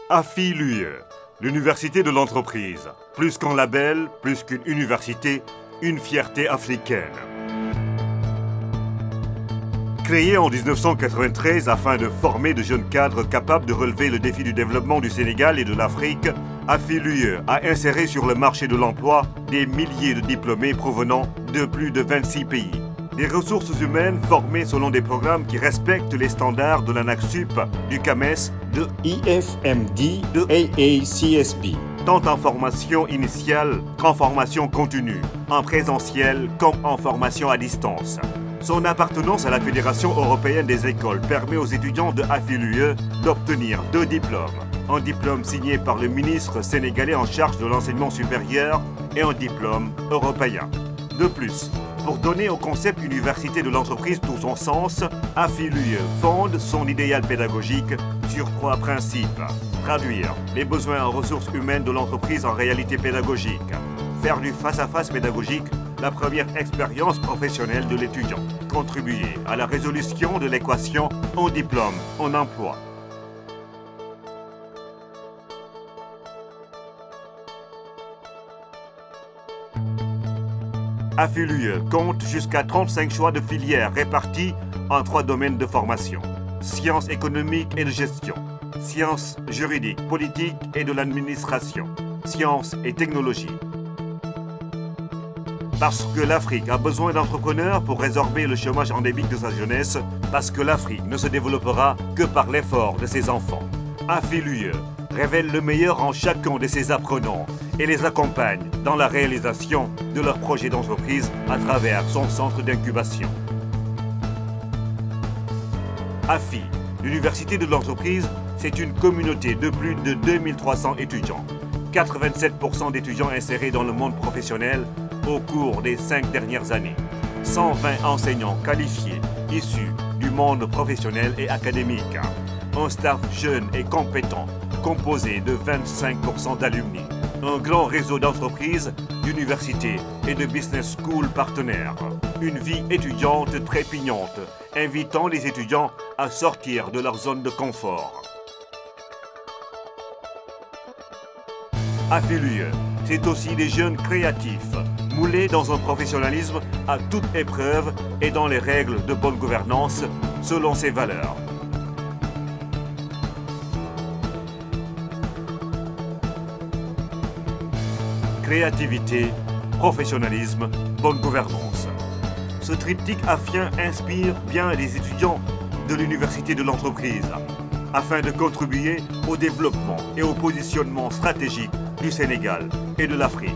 AFI-l'UE, l'université de l'entreprise. Plus qu'un label, plus qu'une université, une fierté africaine. Créée en 1993 afin de former de jeunes cadres capables de relever le défi du développement du Sénégal et de l'Afrique, AFI-l'UE a inséré sur le marché de l'emploi des milliers de diplômés provenant de plus de 26 pays. Des ressources humaines formées selon des programmes qui respectent les standards de l'ANAQ-Sup, du CAMES, de IFMD, de AACSB. Tant en formation initiale qu'en formation continue, en présentiel comme en formation à distance. Son appartenance à la Fédération européenne des écoles permet aux étudiants de AFI-l'UE d'obtenir 2 diplômes. Un diplôme signé par le ministre sénégalais en charge de l'enseignement supérieur et un diplôme européen. De plus, pour donner au concept université de l'entreprise tout son sens, AFI-l'UE fonde son idéal pédagogique sur 3 principes. Traduire les besoins en ressources humaines de l'entreprise en réalité pédagogique. Faire du face-à-face pédagogique la première expérience professionnelle de l'étudiant. Contribuer à la résolution de l'équation en diplôme, en emploi. AFI-l'UE compte jusqu'à 35 choix de filières répartis en 3 domaines de formation. Sciences économiques et de gestion, sciences juridiques, politiques et de l'administration, sciences et technologies. Parce que l'Afrique a besoin d'entrepreneurs pour résorber le chômage endémique de sa jeunesse, parce que l'Afrique ne se développera que par l'effort de ses enfants. AFI-l'UE révèle le meilleur en chacun de ses apprenants et les accompagne dans la réalisation de leurs projets d'entreprise à travers son centre d'incubation. AFI, l'université de l'entreprise, c'est une communauté de plus de 2300 étudiants. 87% d'étudiants insérés dans le monde professionnel au cours des 5 dernières années. 120 enseignants qualifiés issus du monde professionnel et académique. Un staff jeune et compétent, composé de 25% d'alumni. Un grand réseau d'entreprises, d'universités et de business schools partenaires. Une vie étudiante trépignante, invitant les étudiants à sortir de leur zone de confort. AFI-l'UE, c'est aussi des jeunes créatifs, moulés dans un professionnalisme à toute épreuve et dans les règles de bonne gouvernance selon ses valeurs. Créativité, professionnalisme, bonne gouvernance. Ce triptyque afien inspire bien les étudiants de l'université de l'entreprise afin de contribuer au développement et au positionnement stratégique du Sénégal et de l'Afrique.